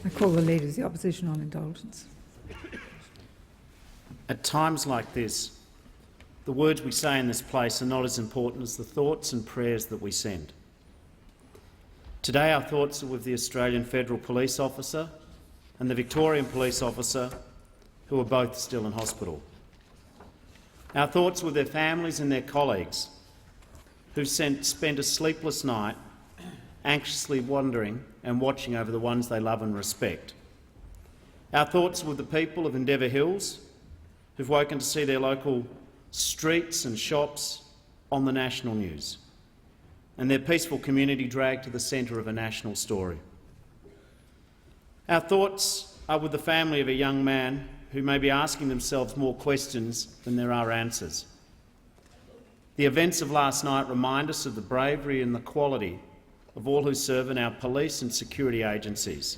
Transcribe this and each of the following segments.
I call the Leader of the Opposition on indulgence. At times like this, the words we say in this place are not as important as the thoughts and prayers that we send. Today our thoughts are with the Australian Federal Police Officer and the Victorian Police Officer, who are both still in hospital. Our thoughts with their families and their colleagues, who spent a sleepless night anxiously wondering and watching over the ones they love and respect. Our thoughts with the people of Endeavour Hills, who've woken to see their local streets and shops on the national news, and their peaceful community dragged to the centre of a national story. Our thoughts are with the family of a young man who may be asking themselves more questions than there are answers. The events of last night remind us of the bravery and the quality of all who serve in our police and security agencies.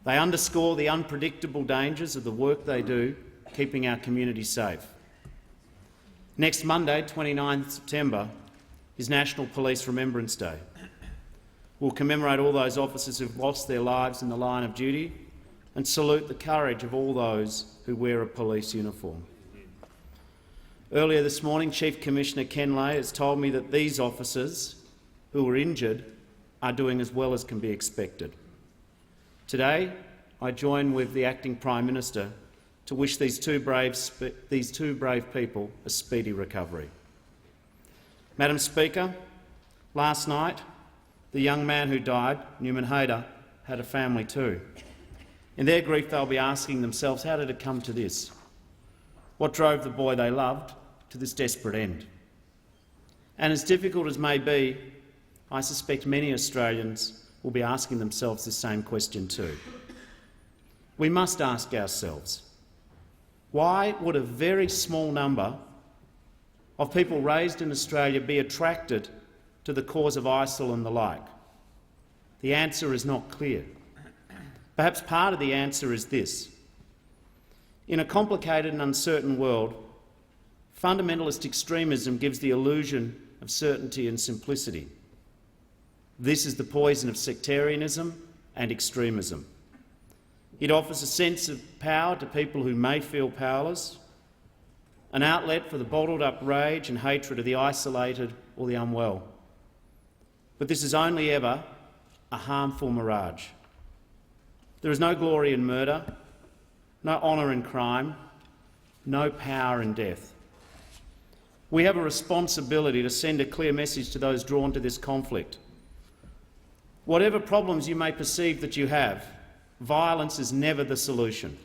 They underscore the unpredictable dangers of the work they do, keeping our community safe. Next Monday, 29 September, is National Police Remembrance Day. We'll commemorate all those officers who've lost their lives in the line of duty and salute the courage of all those who wear a police uniform. Earlier this morning, Chief Commissioner Ken Lay has told me that these officers who were injured are doing as well as can be expected. Today, I join with the Acting Prime Minister to wish these two brave people a speedy recovery. Madam Speaker, last night, the young man who died, Newman Hayter, had a family too. In their grief, they'll be asking themselves, how did it come to this? What drove the boy they loved to this desperate end? And as difficult as may be, I suspect many Australians will be asking themselves the same question too. We must ask ourselves, why would a very small number of people raised in Australia be attracted to the cause of ISIL and the like? The answer is not clear. Perhaps part of the answer is this. In a complicated and uncertain world, fundamentalist extremism gives the illusion of certainty and simplicity. This is the poison of sectarianism and extremism. It offers a sense of power to people who may feel powerless, an outlet for the bottled-up rage and hatred of the isolated or the unwell. But this is only ever a harmful mirage. There is no glory in murder, no honour in crime, no power in death. We have a responsibility to send a clear message to those drawn to this conflict. Whatever problems you may perceive that you have, violence is never the solution.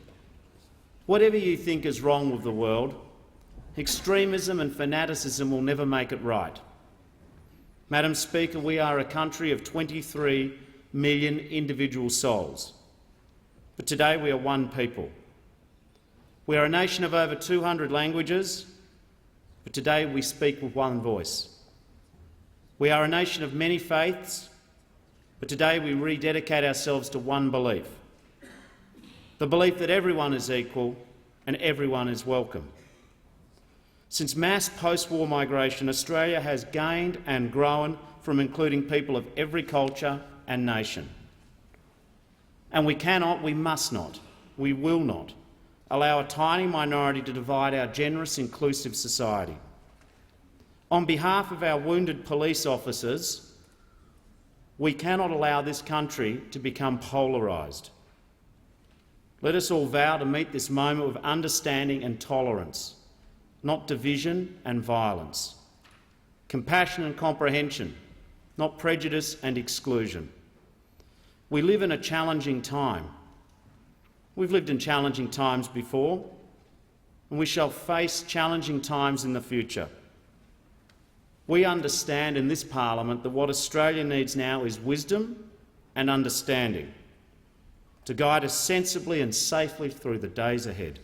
Whatever you think is wrong with the world, extremism and fanaticism will never make it right. Madam Speaker, we are a country of 23 million individual souls, but today we are one people. We are a nation of over 200 languages, but today we speak with one voice. We are a nation of many faiths, but today we rededicate ourselves to one belief, the belief that everyone is equal and everyone is welcome. Since mass post-war migration, Australia has gained and grown from including people of every culture and nation. And we cannot, we must not, we will not allow a tiny minority to divide our generous, inclusive society. On behalf of our wounded police officers, we cannot allow this country to become polarised. Let us all vow to meet this moment with understanding and tolerance, not division and violence, compassion and comprehension, not prejudice and exclusion. We live in a challenging time. We've lived in challenging times before, and we shall face challenging times in the future. We understand in this parliament that what Australia needs now is wisdom and understanding to guide us sensibly and safely through the days ahead.